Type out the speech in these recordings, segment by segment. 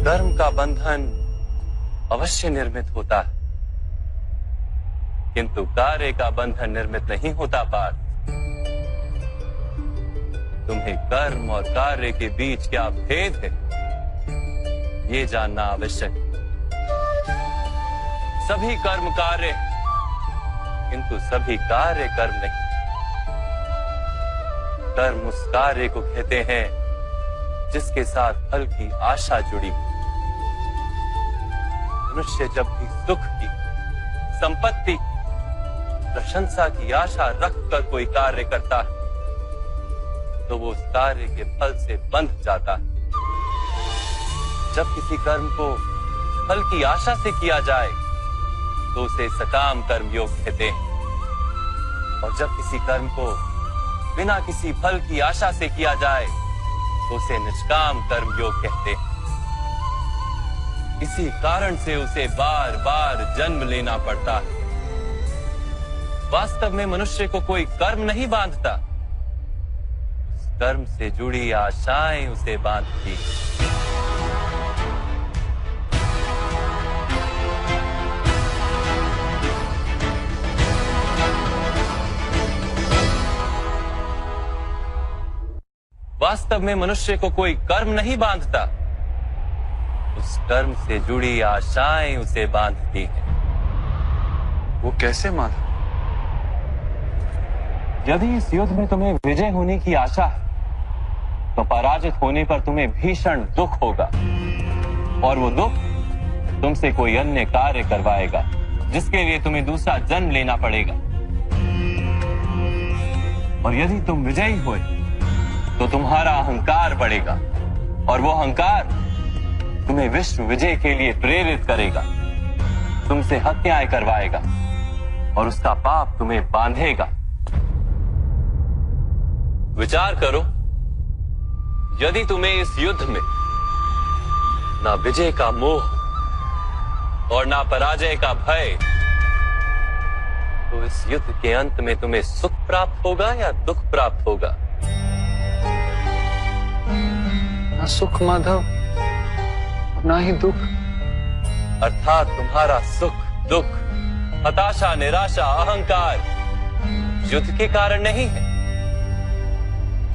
कर्म का बंधन अवश्य निर्मित होता है, किंतु कार्य का बंधन निर्मित नहीं होता पार्थ। तुम्हें कर्म और कार्य के बीच क्या भेद है, ये जानना आवश्यक है। सभी कर्म कार्य, किंतु सभी कार्य कर्म नहीं। कर्म उस कार्य को कहते हैं जिसके साथ फल की आशा जुड़ी। मनुष्य जब भी सुख की, संपत्ति की, प्रशंसा की आशा रखकर कोई कार्य करता है तो वो उस कार्य के फल से बंध जाता है। जब किसी कर्म को फल की आशा से किया जाए तो उसे सकाम कर्म योग कहते हैं, और जब किसी कर्म को बिना किसी फल की आशा से किया जाए तो उसे निष्काम कर्म योग कहते हैं। इसी कारण से उसे बार बार जन्म लेना पड़ता है। वास्तव में मनुष्य को कोई कर्म नहीं बांधता, उस कर्म से जुड़ी आशाएं उसे बांधती। वास्तव में मनुष्य को कोई कर्म नहीं बांधता, उस कर्म से जुड़ी आशाएं उसे बांधती हैं। वो कैसे माधव? यदि इस युद्ध में तुम्हें विजय होने की आशा है तो पराजित होने पर तुम्हें भीषण दुख होगा, और वो दुख तुमसे कोई अन्य कार्य करवाएगा जिसके लिए तुम्हें दूसरा जन्म लेना पड़ेगा। और यदि तुम विजयी हुए तो तुम्हारा अहंकार बढ़ेगा, और वो अहंकार तुम्हें विश्व विजय के लिए प्रेरित करेगा, तुमसे हत्याएं करवाएगा और उसका पाप तुम्हें बांधेगा। विचार करो, यदि तुम्हें इस युद्ध में ना विजय का मोह और ना पराजय का भय, तो इस युद्ध के अंत में तुम्हें सुख प्राप्त होगा या दुख प्राप्त होगा? ना सुख माधव, ना ही दुख। अर्थात तुम्हारा सुख, दुख, हताशा, निराशा, अहंकार युद्ध के कारण नहीं है।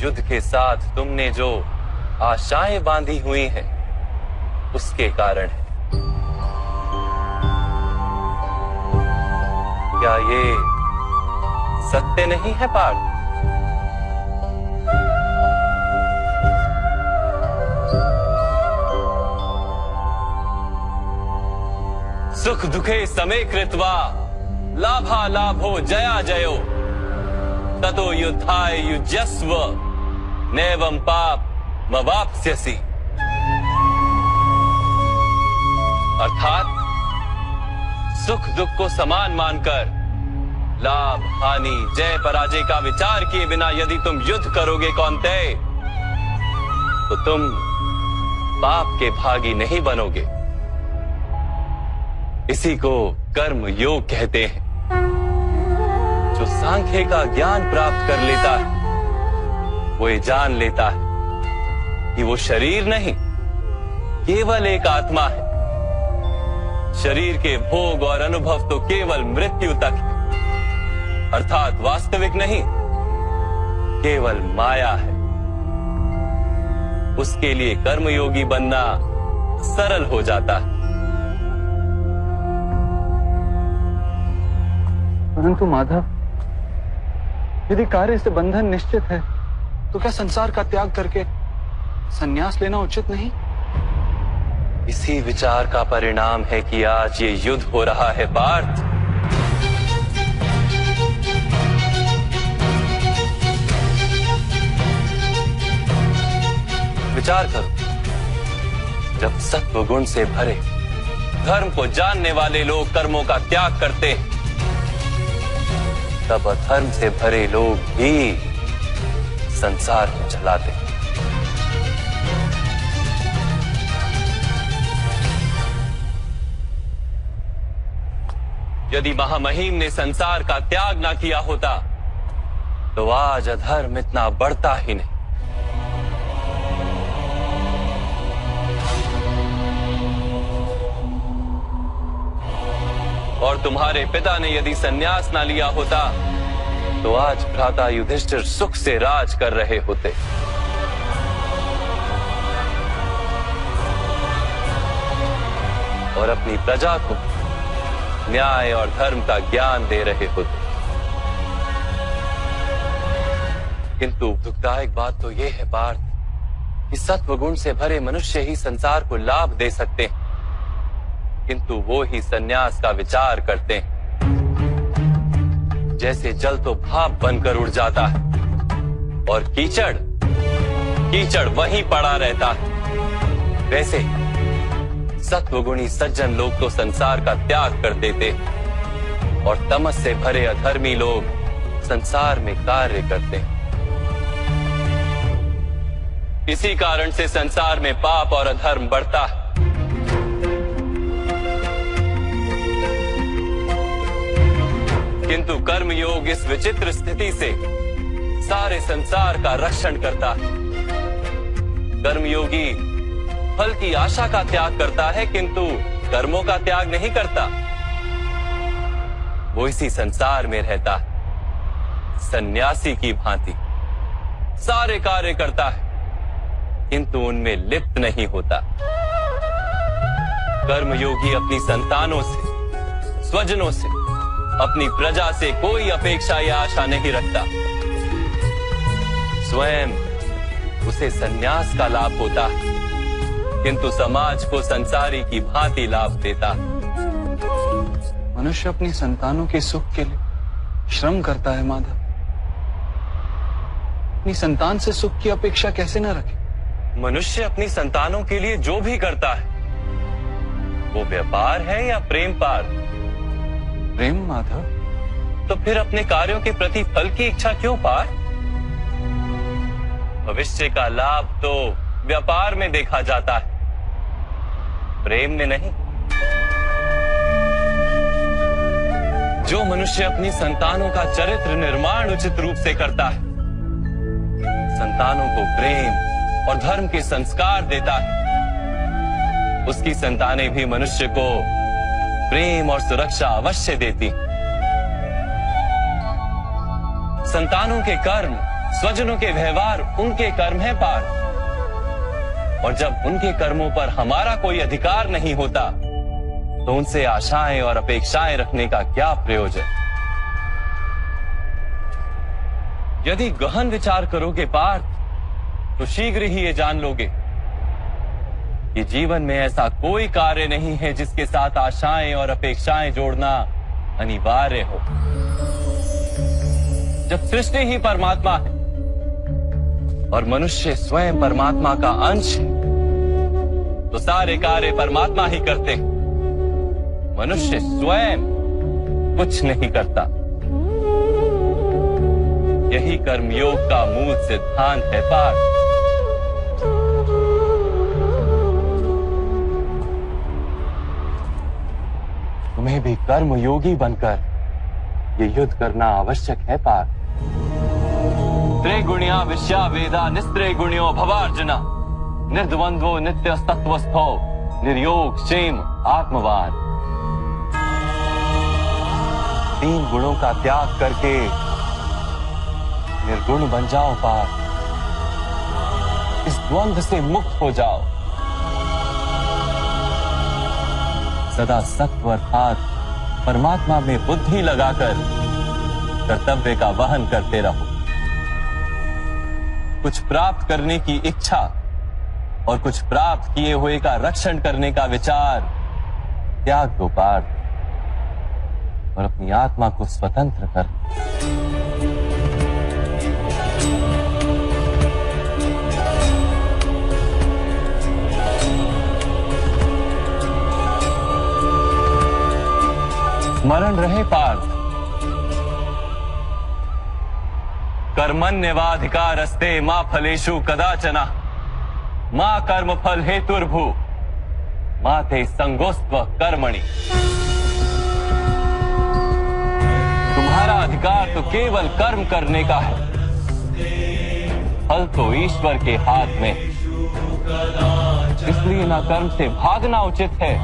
युद्ध के साथ तुमने जो आशाएं बांधी हुई हैं, उसके कारण है। क्या ये सत्य नहीं है पार्थ? सुख दुखे समे कृत्वा लाभा लाभो जया जयो ततो युद्धाय युज्यस्व नैवं पाप मवाप्स्यसि। अर्थात सुख दुख को समान मानकर लाभ हानि जय पराजय का विचार किए बिना यदि तुम युद्ध करोगे कौन्तेय, तो तुम पाप के भागी नहीं बनोगे। इसी को कर्म योग कहते हैं। जो सांख्य का ज्ञान प्राप्त कर लेता है वो ये जान लेता है कि वो शरीर नहीं, केवल एक आत्मा है। शरीर के भोग और अनुभव तो केवल मृत्यु तक है, अर्थात वास्तविक नहीं, केवल माया है। उसके लिए कर्मयोगी बनना सरल हो जाता है। परंतु माधव, यदि कार्य से बंधन निश्चित है तो क्या संसार का त्याग करके संन्यास लेना उचित नहीं? इसी विचार का परिणाम है कि आज ये युद्ध हो रहा है पार्थ। विचार करो, जब सत्व गुण से भरे धर्म को जानने वाले लोग कर्मों का त्याग करते हैं, तब अधर्म से भरे लोग भी संसार को चलाते हैं। यदि महामहिम ने संसार का त्याग ना किया होता तो आज अधर्म इतना बढ़ता ही नहीं। और तुम्हारे पिता ने यदि संन्यास ना लिया होता तो आज भ्राता युधिष्ठिर सुख से राज कर रहे होते। और अपनी प्रजा को न्याय और धर्म का ज्ञान दे रहे होते। किंतु दुखदायक बात तो यह है पार्थ कि सत्वगुण से भरे मनुष्य ही संसार को लाभ दे सकते हैं, किंतु वो ही संन्यास का विचार करते हैं। जैसे जल तो भाप बनकर उड़ जाता है और कीचड़ वहीं पड़ा रहता है, वैसे सत्वगुणी सज्जन लोग तो संसार का त्याग कर देते और तमस से भरे अधर्मी लोग संसार में कार्य करते हैं। इसी कारण से संसार में पाप और अधर्म बढ़ता है। किंतु कर्मयोग इस विचित्र स्थिति से सारे संसार का रक्षण करता है। कर्मयोगी फल की आशा का त्याग करता है, किंतु कर्मों का त्याग नहीं करता। वो इसी संसार में रहता है सन्यासी की भांति, सारे कार्य करता है किंतु उनमें लिप्त नहीं होता। कर्मयोगी अपनी संतानों से, स्वजनों से, अपनी प्रजा से कोई अपेक्षा या आशा नहीं रखता। स्वयं उसे संन्यास का लाभ होता है, किंतु समाज को संसारी की भांति लाभ देता। मनुष्य अपनी संतानों के सुख के लिए श्रम करता है माधव। अपनी संतान से सुख की अपेक्षा कैसे न रखे? मनुष्य अपनी संतानों के लिए जो भी करता है वो व्यापार है या प्रेम पार? प्रेम माधव। तो फिर अपने कार्यों के प्रति फल की इच्छा क्यों पार? भविष्य का लाभ तो व्यापार में देखा जाता है, प्रेम में नहीं। जो मनुष्य अपनी संतानों का चरित्र निर्माण उचित रूप से करता है, संतानों को प्रेम और धर्म के संस्कार देता है, उसकी संतानें भी मनुष्य को प्रेम और सुरक्षा अवश्य देती। संतानों के कर्म, स्वजनों के व्यवहार उनके कर्म है पार, और जब उनके कर्मों पर हमारा कोई अधिकार नहीं होता तो उनसे आशाएं और अपेक्षाएं रखने का क्या प्रयोजन? यदि गहन विचार करोगे पार्थ तो शीघ्र ही ये जान लोगे कि जीवन में ऐसा कोई कार्य नहीं है जिसके साथ आशाएं और अपेक्षाएं जोड़ना अनिवार्य हो। जब सृष्टि ही परमात्मा है और मनुष्य स्वयं परमात्मा का अंश है, तो सारे कार्य परमात्मा ही करते हैं, मनुष्य स्वयं कुछ नहीं करता। यही कर्मयोग का मूल सिद्धांत है पार्थ। तुम्हें भी कर्मयोगी बनकर ये युद्ध करना आवश्यक है पार्थ। त्रिगुणिया विश्या वेदा निस्त्रिगुण्यो भवार्जुना, निर्द्वंद्वो नित्य तत्वस्थो निर्योग क्षेम आत्मवान। तीन गुणों का त्याग करके निर्गुण बन जाओ पार्थ, इस द्वंद्व से मुक्त हो जाओ। सदा सत्व अर्थात परमात्मा में बुद्धि लगाकर कर्तव्य का वहन करते रहो। कुछ प्राप्त करने की इच्छा और कुछ प्राप्त किए हुए का रक्षण करने का विचार त्याग दो पार्थ, और अपनी आत्मा को स्वतंत्र कर। स्मरण रहे पार्थ, कर्मण्यवाधिकारस्ते मा फलेषु कदाचन मा कर्म फल हेतुर्भु मा ते संगोस्त्व कर्मणि। तुम्हारा अधिकार तो केवल कर्म करने का है, फल तो ईश्वर के हाथ में, इसलिए ना कर्म से भागना उचित है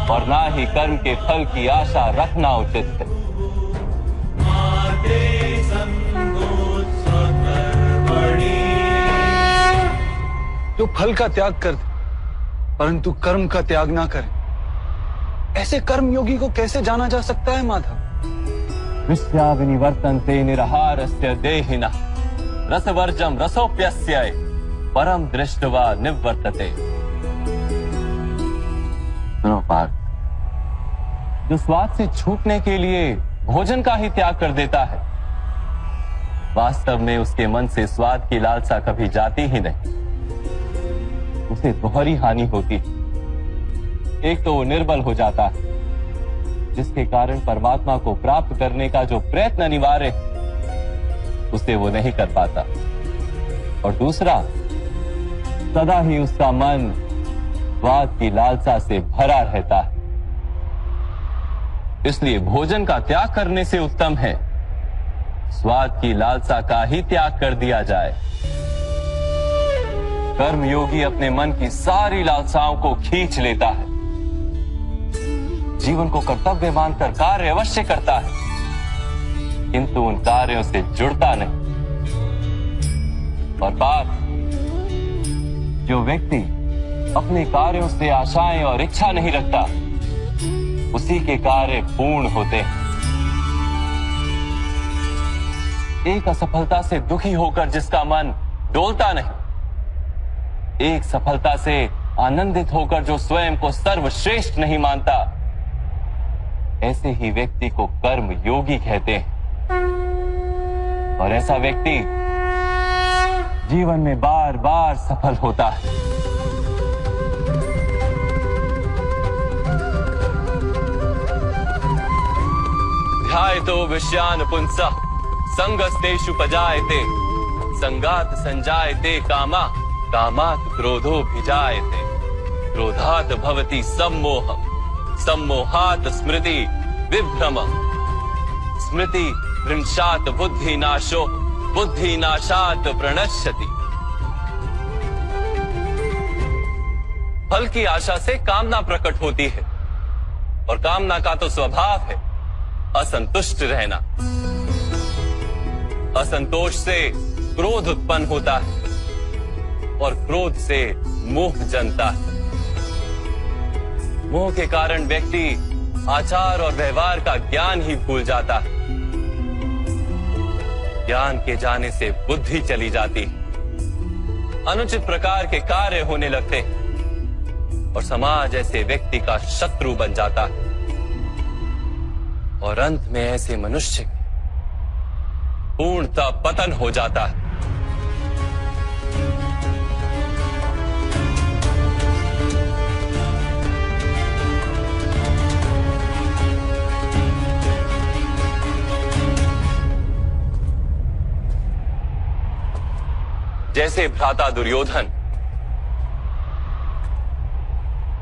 और ना ही कर्म के फल की आशा रखना उचित है। जो फल का त्याग कर दे परंतु कर्म का त्याग ना करे, ऐसे कर्म योगी को कैसे जाना जा सकता है माधव? विश्या विनिवर्तन्ते निरहारस्य देहिनः रसवर्जम रसोप्यस्य परम दृष्ट्वा निवर्तते। सुनो पार्थ, जो स्वाद से छूटने के लिए भोजन का ही त्याग कर देता है, वास्तव में उसके मन से स्वाद की लालसा कभी जाती ही नहीं। उसे दोहरी हानि होती है। एक तो वो निर्बल हो जाता है, जिसके कारण परमात्मा को प्राप्त करने का जो प्रयत्न अनिवार्य है उसे वो नहीं कर पाता, और दूसरा, सदा ही उसका मन स्वाद की लालसा से भरा रहता है। इसलिए भोजन का त्याग करने से उत्तम है स्वाद की लालसा का ही त्याग कर दिया जाए। कर्म योगी अपने मन की सारी लालसाओं को खींच लेता है, जीवन को कर्तव्य मानकर कार्य अवश्य करता है, किंतु उन कार्यों से जुड़ता नहीं। और बात, जो व्यक्ति अपने कार्यों से आशाएं और इच्छा नहीं रखता, उसी के कार्य पूर्ण होते हैं। एक असफलता से दुखी होकर जिसका मन डोलता नहीं, एक सफलता से आनंदित होकर जो स्वयं को सर्वश्रेष्ठ नहीं मानता, ऐसे ही व्यक्ति को कर्म योगी कहते हैं। और ऐसा व्यक्ति जीवन में बार बार सफल होता है। ध्यायतो विषयान पुंसः संगस्तेषु पजायते संगात संजायते कामा कामात् क्रोधोऽभिजायते क्रोधात् भवति सम्मोहः सम्मोहात् स्मृति विभ्रमः स्मृति भ्रंशात् बुद्धिनाशो बुद्धिनाशात् प्रणश्यति। फल की आशा से कामना प्रकट होती है, और कामना का तो स्वभाव है असंतुष्ट रहना। असंतोष से क्रोध उत्पन्न होता है, और क्रोध से मोह जन्मता है। मोह के कारण व्यक्ति आचार और व्यवहार का ज्ञान ही भूल जाता है। ज्ञान के जाने से बुद्धि चली जाती है, अनुचित प्रकार के कार्य होने लगते हैं, और समाज ऐसे व्यक्ति का शत्रु बन जाता है। और अंत में ऐसे मनुष्य पूर्णतः पतन हो जाता है। जैसे भ्राता दुर्योधन,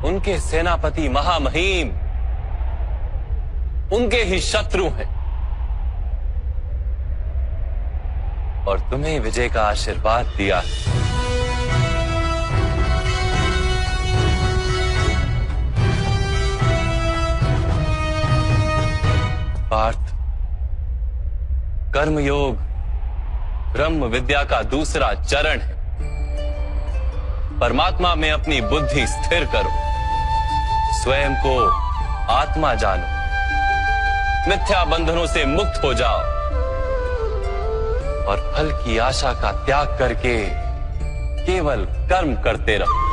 उनके सेनापति महामहिम उनके ही शत्रु हैं, और तुम्हें विजय का आशीर्वाद दिया। पार्थ, कर्मयोग ब्रह्म विद्या का दूसरा चरण है। परमात्मा में अपनी बुद्धि स्थिर करो, स्वयं को आत्मा जानो, मिथ्या बंधनों से मुक्त हो जाओ, और फल की आशा का त्याग करके केवल कर्म करते रहो।